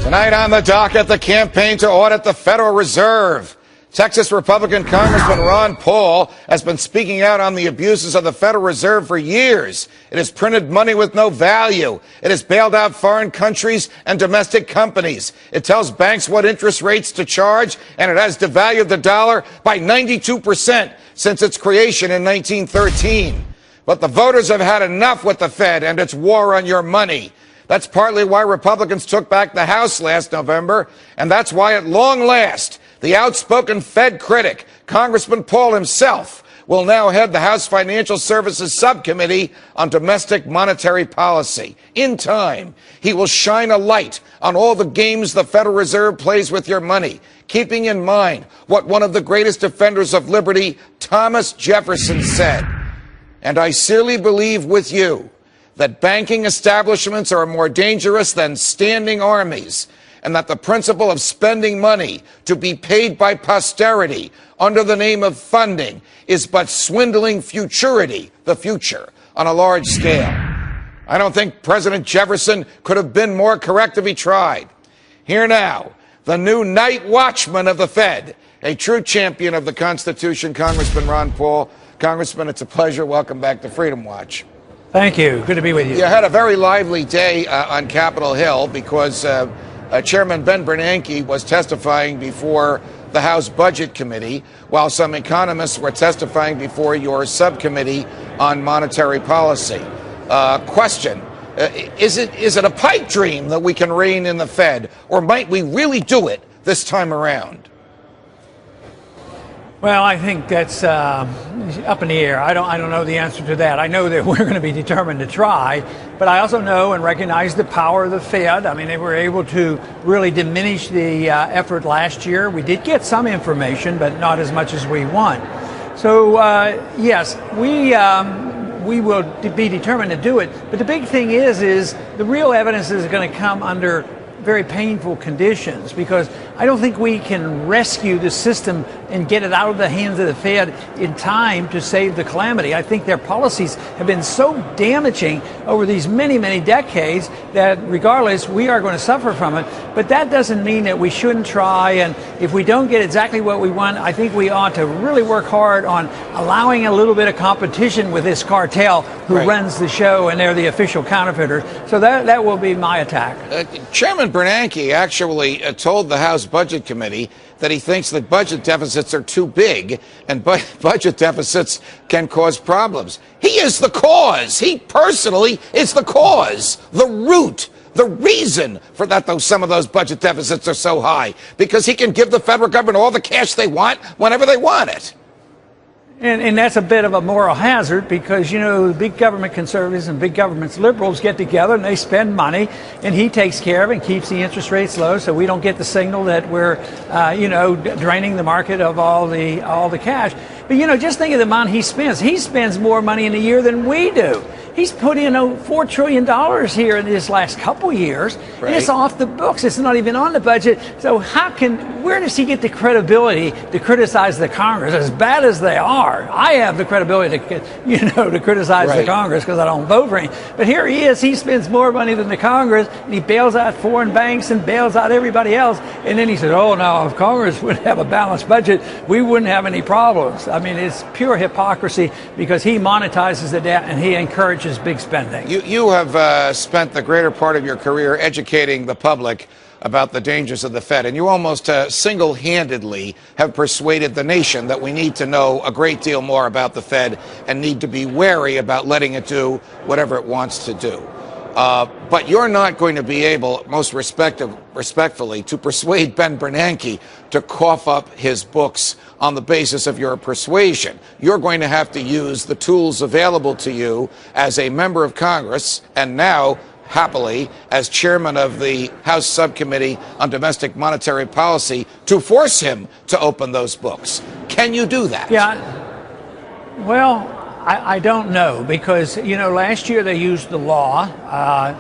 Tonight on the docket, the campaign to audit the Federal Reserve. Texas Republican Congressman Ron Paul has been speaking out on the abuses of the Federal Reserve for years. It has printed money with no value. It has bailed out foreign countries and domestic companies. It tells banks what interest rates to charge, and it has devalued the dollar by 92% since its creation in 1913. But the voters have had enough with the Fed and its war on your money. That's partly why Republicans took back the House last November, and that's why at long last, the outspoken Fed critic, Congressman Paul himself, will now head the House Financial Services Subcommittee on Domestic Monetary Policy. In time, he will shine a light on all the games the Federal Reserve plays with your money, keeping in mind what one of the greatest defenders of liberty, Thomas Jefferson, said. And I sincerely believe with you that banking establishments are more dangerous than standing armies, and that the principle of spending money to be paid by posterity under the name of funding is but swindling futurity, the future, on a large scale. I don't think President Jefferson could have been more correct if he tried. Here now, the new night watchman of the Fed, a true champion of the Constitution, Congressman Ron Paul. Congressman, it's a pleasure. Welcome back to Freedom Watch. Thank you. Good to be with you. You had a very lively day on Capitol Hill because Chairman Ben Bernanke was testifying before the House Budget Committee, while some economists were testifying before your subcommittee on monetary policy. Question, is it a pipe dream that we can rein in the Fed, or might we really do it this time around? Well, I think that's up in the air. I don't know the answer to that. I know that we're going to be determined to try, but I also know and recognize the power of the Fed. I mean, they were able to really diminish the effort last year. We did get some information, but not as much as we want. So, yes, we will be determined to do it. But the big thing is the real evidence is going to come under very painful conditions, because I don't think we can rescue the system and get it out of the hands of the Fed in time to save the calamity. I think their policies have been so damaging over these many, many decades that regardless, we are going to suffer from it. But that doesn't mean that we shouldn't try. And if we don't get exactly what we want, I think we ought to really work hard on allowing a little bit of competition with this cartel who runs the show, and they're the official counterfeiters. So that will be my attack. Chairman Bernanke actually told the House Budget Committee that he thinks that budget deficits are too big and budget deficits can cause problems. He is the cause. He personally is the cause, the root, the reason for that some of those budget deficits are so high, because he can give the federal government all the cash they want whenever they want it. And that's a bit of a moral hazard, because, you know, big government conservatives and big government liberals get together and they spend money, and he takes care of it and keeps the interest rates low, so we don't get the signal that we're, draining the market of all the cash. But, you know, just think of the amount he spends. He spends more money in a year than we do. He's put in $4 trillion here in this last couple years. And it's off the books. It's not even on the budget. So where does he get the credibility to criticize the Congress, as bad as they are? I have the credibility to criticize the Congress because I don't vote for him. But here he is. He spends more money than the Congress, and he bails out foreign banks and bails out everybody else. And then he said, oh, now if Congress would have a balanced budget, we wouldn't have any problems. I mean, it's pure hypocrisy, because he monetizes the debt and he encourages big spending. You have spent the greater part of your career educating the public about the dangers of the Fed, and you almost single-handedly have persuaded the nation that we need to know a great deal more about the Fed and need to be wary about letting it do whatever it wants to do. But you're not going to be able, most respectfully, to persuade Ben Bernanke to cough up his books on the basis of your persuasion. You're going to have to use the tools available to you as a member of Congress, and now, happily, as chairman of the House Subcommittee on Domestic Monetary Policy, to force him to open those books. Can you do that? Yeah. Well, I don't know, because, you know, last year they used the law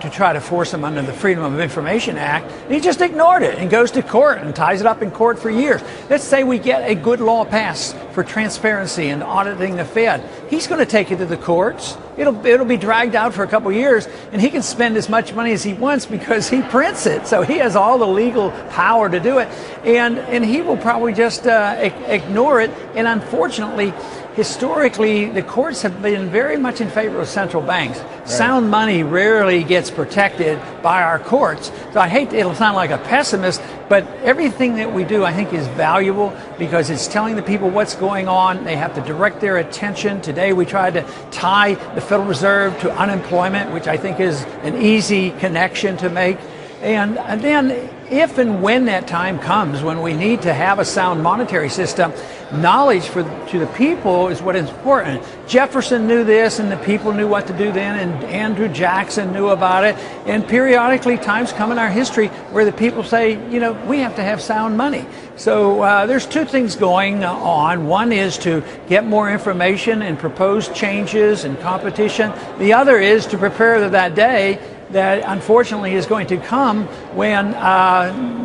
to try to force him under the Freedom of Information Act. And he just ignored it and goes to court and ties it up in court for years. Let's say we get a good law passed for transparency and auditing the Fed. He's going to take it to the courts. It'll be dragged out for a couple of years, and he can spend as much money as he wants because he prints it. So he has all the legal power to do it, and he will probably just ignore it. And unfortunately, historically, the courts have been very much in favor of central banks. Right. Sound money rarely gets protected by our courts. So I hate it'll sound like a pessimist, but everything that we do, I think, is valuable because it's telling the people what's going on. They have to direct their attention. Today, we tried to tie the Federal Reserve to unemployment, which I think is an easy connection to make. And then if and when that time comes when we need to have a sound monetary system, knowledge to the people is what is important. Jefferson knew this, and the people knew what to do then, and Andrew Jackson knew about it. And periodically, times come in our history where the people say, you know, we have to have sound money. So there's two things going on. One is to get more information and propose changes and competition. The other is to prepare for that day that unfortunately is going to come when,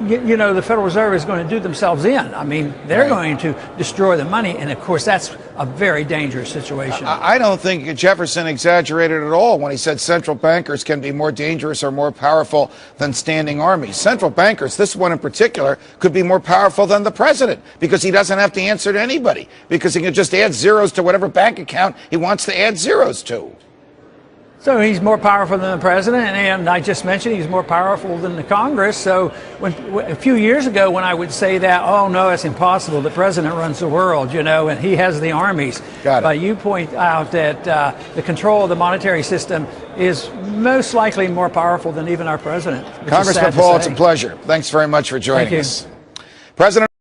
you know, the Federal Reserve is going to do themselves in. I mean, they're going to destroy the money. And, of course, that's a very dangerous situation. I don't think Jefferson exaggerated at all when he said central bankers can be more dangerous or more powerful than standing armies. Central bankers, this one in particular, could be more powerful than the president because he doesn't have to answer to anybody, because he can just add zeros to whatever bank account he wants to add zeros to. So he's more powerful than the president, and I just mentioned he's more powerful than the Congress. So a few years ago when I would say that, oh, no, it's impossible. The president runs the world, you know, and he has the armies. Got it. But you point out that the control of the monetary system is most likely more powerful than even our president. Congressman Paul, it's a pleasure. Thanks very much for joining us. President